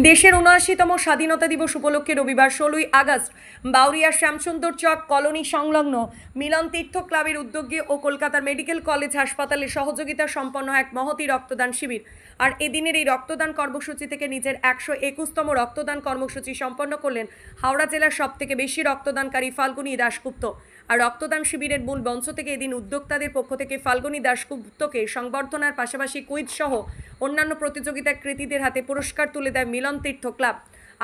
দেশের ৭৯তম স্বাধীনতা দিবস উপলক্ষে রবিবার ১৬ই আগস্ট বাউরিয়া শ্যামসুন্দর চক কলোনি সংলগ্ন মিলন তীর্থ ক্লাবের উদ্যোগে ও কলকাতার মেডিকেল কলেজ হাসপাতালের সহযোগিতা সম্পন্ন এক মহতী রক্তদান শিবির। আর এদিনের এই রক্তদান কর্মসূচি থেকে নিজের ১২১তম রক্তদান কর্মসূচি সম্পন্ন করলেন হাওড়া জেলার সবথেকে বেশি রক্তদানকারী ফাল্গুনী দাশগুপ্ত। আর রক্তদান শিবিরের মূল মঞ্চ থেকে এদিন উদ্যোক্তাদের পক্ষ থেকে ফাল্গুনী দাশগুপ্তকে সংবর্ধনার পাশাপাশি কুইজ সহ অন্যান্য প্রতিযোগিতার কৃতীদের হাতে পুরস্কার তুলে দেয় মিলন তীর্থ ক্লাব।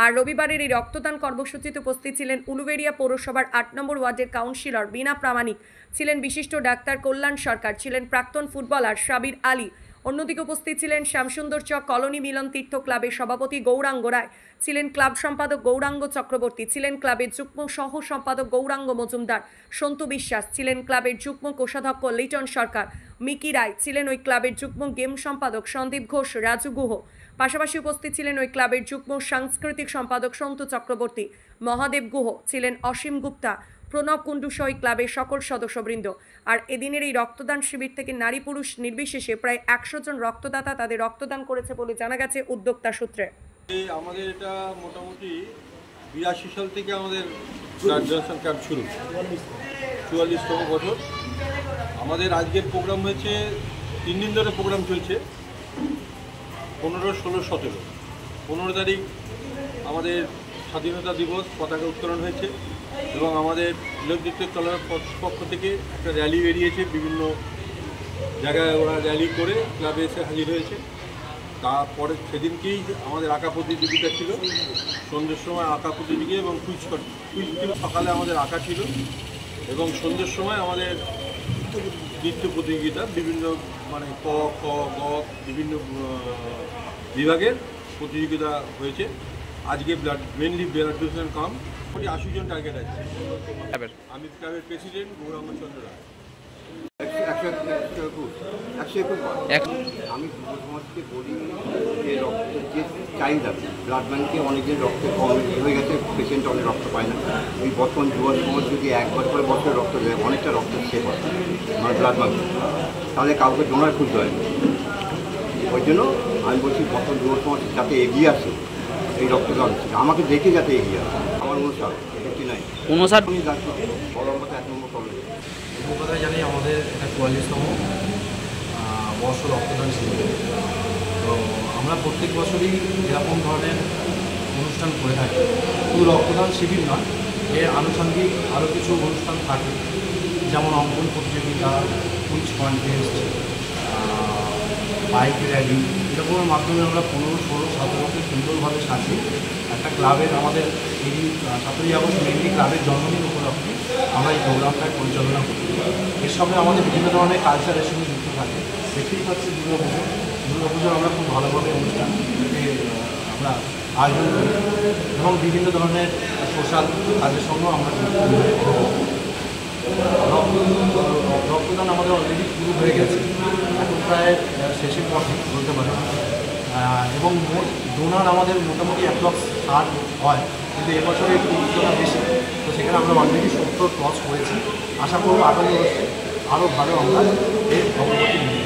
আর রবিবারের এই রক্তদান কর্মসূচিতে উপস্থিত ছিলেন উলুবেড়িয়া পৌরসভার ৮ নম্বর ওয়ার্ডের কাউন্সিলর বীণা প্রামাণিক, ছিলেন বিশিষ্ট ডাক্তার কল্যাণ সরকার, ছিলেন প্রাক্তন ফুটবলার সাবির আলী। অন্যদিকে উপস্থিত ছিলেন শ্যামসুন্দর চক কলোনি মিলন তীর্থ ক্লাবের সভাপতি গৌরাঙ্গ রায়, ছিলেন ক্লাব সম্পাদক গৌরাঙ্গ চক্রবর্তী, ছিলেন ক্লাবের যুগ্ম সহ সম্পাদক গৌরাঙ্গ মজুমদার, সন্তু বিশ্বাস, ছিলেন ক্লাবের যুগ্ম কোষাধ্যক্ষ লিটন সরকার, মিকি রায়, ছিলেন ওই ক্লাবের যুগ্ম গেম সম্পাদক সন্দীপ ঘোষ, রাজু গুহ। পাশাপাশি উপস্থিত ছিলেন ওই ক্লাবের যুগ্ম সাংস্কৃতিক সম্পাদক সন্তু চক্রবর্তী, মহাদেব গুহ, ছিলেন অসীম গুপ্তা, প্রণব কুণ্ডু সহ ক্লাবের সকল সদস্যবৃন্দ। আর এদিনের এই রক্তদান শিবির থেকে নারী পুরুষ নির্বিশেষে প্রায় ১০০ জন রক্তদাতা তাদের রক্তদান করেছে বলে জানা গেছে উদ্যোক্তা সূত্রে। আমাদের এটা মোটামুটি ৮২ সাল থেকে আমাদের ব্লাড ডোনেশন ক্যাম্প শুরু, ৪৪তম বছর। আমাদের আজকের প্রোগ্রাম হয়েছে ৩ দিন ধরে প্রোগ্রাম চলছে, ১৫, ১৬, ১৭। ১৫ তারিখ আমাদের স্বাধীনতা দিবস পতাকা উত্তোলন হয়েছে এবং আমাদের মিলনতীর্থ ক্লাবের পক্ষ থেকে একটা র্যালি বেরিয়েছে, বিভিন্ন জায়গায় ওরা র্যালি করে ক্লাবে এসে হাজির হয়েছে। তারপরে সেদিনকেই আমাদের আঁকা প্রতিযোগিতা ছিল, সন্ধ্যের সময় আঁকা প্রতিযোগিতা এবং কুইজ ছিল। সকালে আমাদের আঁকা ছিল এবং সন্ধ্যের সময় আমাদের নৃত্য প্রতিযোগিতা, বিভিন্ন মানে ক, খ, গ বিভিন্ন বিভাগের প্রতিযোগিতা হয়েছে। আজকে মেনলি ব্লাড ডোনেশন কাম ৮০ জন টার্গেট আছে। আমি ক্লাবের প্রেসিডেন্ট গৌরাঙ্গ চন্দ্র রায়। আমি যুব সমাজকে বলি যে রক্তের যে চাহিদা, ব্লাড ব্যাঙ্কে অনেকদিন রক্ত কম হয়ে গেছে, পেশেন্ট অনেক রক্ত পায় না। এই বর্তমান যুব সমাজ যদি একবার করে বছর রক্ত দেয়, অনেকটা রক্ত সেভ হয় আমার ব্লাড ব্যাঙ্কে, তাহলে কাউকে ডোনার খুঁজতে হয় না। ওই জন্য আমি বলছি বর্তমান যুব সমাজ যাতে এগিয়ে আসে এই রক্তদান, আমাকে দেখে যাতে এগিয়ে আসে। আমার 59 আমি ডাক্তার বলম্বতে ১ নম্বর কলেজ। কথায় জানি আমাদের এটা ৪৪তম বর্ষ রক্তদান শিবির। তো আমরা প্রত্যেক বছরই এরকম ধরনের অনুষ্ঠান করে থাকি। শুধু রক্তদান শিবির নয়, এর আনুষঙ্গিক আরও কিছু অনুষ্ঠান থাকে, যেমন অঙ্কন প্রতিযোগিতা, কুইজ কন্টেস্ট, বাইক র্যালি, এরকমের মাধ্যমে আমরা ১৫, ১৬, ১৭কে সুন্দরভাবে সাজিয়ে একটা ক্লাবের, আমাদের এই ৭ই আগস্ট মেনলি ক্লাবের জন্মদিন উপলক্ষে আমরা এই প্রোগ্রামটা পরিচালনা করি। এর সঙ্গে আমাদের বিভিন্ন ধরনের কালচারের সঙ্গে যুক্ত থাকে। দেখতেই পাচ্ছি দুর্গাপুজোর আমরা খুব ভালোভাবে অনুষ্ঠানকে আমরা আয়োজন করি এবং বিভিন্ন ধরনের সোশ্যাল কাজের সঙ্গেও আমরা রক্তদান আমাদের অলরেডি শুরু হয়ে গেছে, এখন প্রায় শেষের পথে বলতে পারে। এবং ডোনার আমাদের মোটামুটি অ্যাপ্রক্স ৬০ হয়, কিন্তু এবছরে একটু উচ্চতা বেশি, তো সেখানে আমরা অলরেডি ৭০ ক্রস করেছি। আশা করব আগামী বছরে আরও ভালো আমরা এর অগ্রগতি নিয়ে।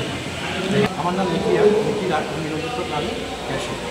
আমার নাম মিকি রায়, মিলন তীর্থ ক্লাবের ক্যাশিয়ার।